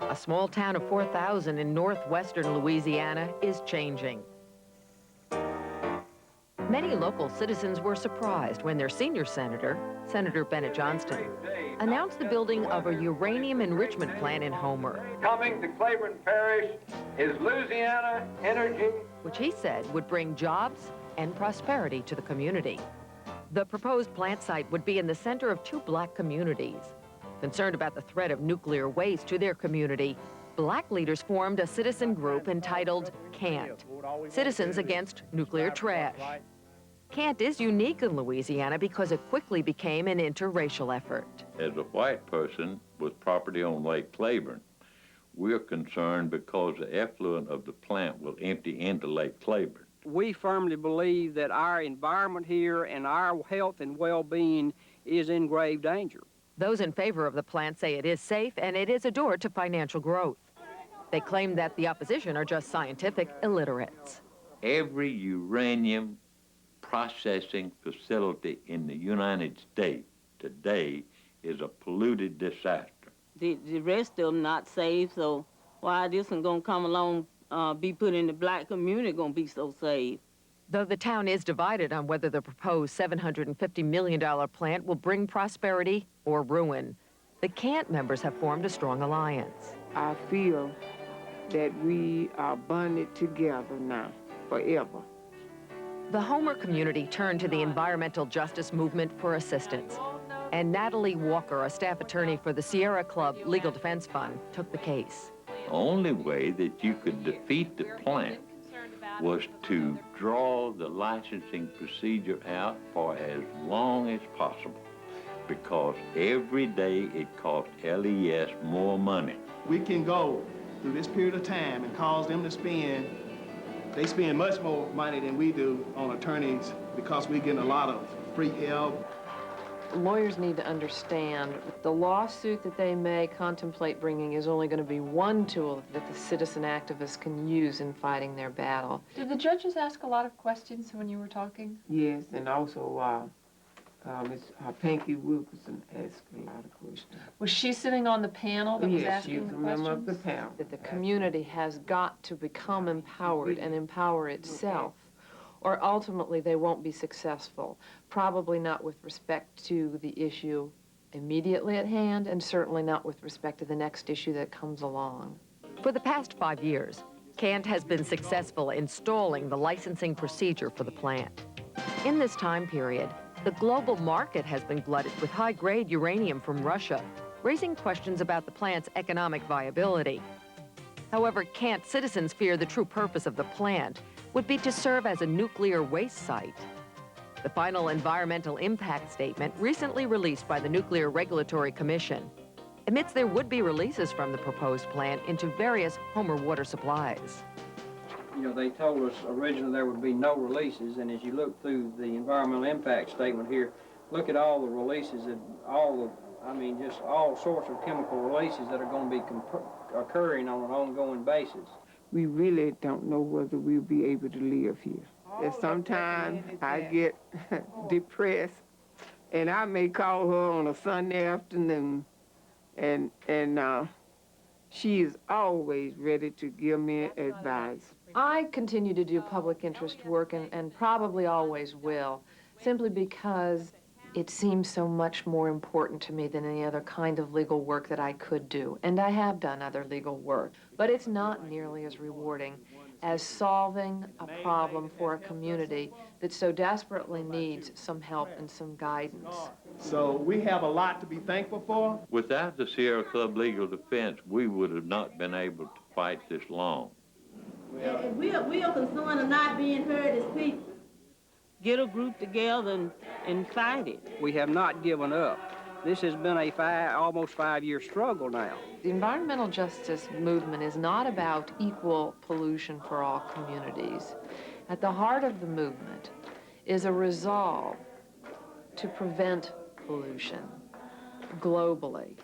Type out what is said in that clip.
A small town of 4,000 in northwestern Louisiana is changing. Many local citizens were surprised when their senior senator, Senator Bennett Johnston, announced the building of a uranium enrichment plant in Homer. Coming to Claiborne Parish is Louisiana Energy, which he said would bring jobs and prosperity to the community. The proposed plant site would be in the center of two black communities. Concerned about the threat of nuclear waste to their community, black leaders formed a citizen group entitled CANT, Citizens Against Nuclear Trash. CANT is unique in Louisiana because it quickly became an interracial effort. As a white person with property on Lake Claiborne, we're concerned because the effluent of the plant will empty into Lake Claiborne. We firmly believe that our environment here and our health and well-being is in grave danger. Those in favor of the plant say it is safe and it is a door to financial growth. They claim that the opposition are just scientific illiterates. Every uranium processing facility in the United States today is a polluted disaster. The rest of them not safe, so why this one gonna come along, be put in the black community, gonna be so safe? Though the town is divided on whether the proposed $750 million plant will bring prosperity or ruin, the CANT members have formed a strong alliance. I feel that we are bonded together now, forever. The Homer community turned to the environmental justice movement for assistance. And Natalie Walker, a staff attorney for the Sierra Club Legal Defense Fund, took the case. The only way that you could defeat the plant was to draw the licensing procedure out for as long as possible, because every day it costs LES more money. We can go through this period of time and cause them to spend, they spend much more money than we do on attorneys because we're getting a lot of free help. Lawyers need to understand the lawsuit that they may contemplate bringing is only going to be one tool that the citizen activists can use in fighting their battle. Did the judges ask a lot of questions when you were talking? Yes, and also Ms. Pinky Wilkerson asked a lot of questions. Was she sitting on the panel that was asking the questions? Yes, she was a member of the panel. That the community has got to become empowered and empower itself, or ultimately they won't be successful. Probably not with respect to the issue immediately at hand, and certainly not with respect to the next issue that comes along. For the past 5 years, CANT has been successful in stalling the licensing procedure for the plant. In this time period, the global market has been glutted with high-grade uranium from Russia, raising questions about the plant's economic viability. However, CANT citizens fear the true purpose of the plant would be to serve as a nuclear waste site. The final environmental impact statement, recently released by the Nuclear Regulatory Commission, admits there would be releases from the proposed plant into various Homer water supplies. You know, they told us originally there would be no releases, and as you look through the environmental impact statement here, look at all the releases and just all sorts of chemical releases that are going to be occurring on an ongoing basis. We really don't know whether we'll be able to live here. And sometimes I get depressed, and I may call her on a Sunday afternoon, and she is always ready to give me advice. I continue to do public interest work and probably always will, simply because it seems so much more important to me than any other kind of legal work that I could do. And I have done other legal work, but it's not nearly as rewarding as solving a problem for a community that so desperately needs some help and some guidance. So we have a lot to be thankful for. Without the Sierra Club Legal Defense, we would have not been able to fight this long. We are concerned of not being heard as people. Get a group together and fight it. We have not given up. This has been a almost 5-year struggle now. The environmental justice movement is not about equal pollution for all communities. At the heart of the movement is a resolve to prevent pollution globally.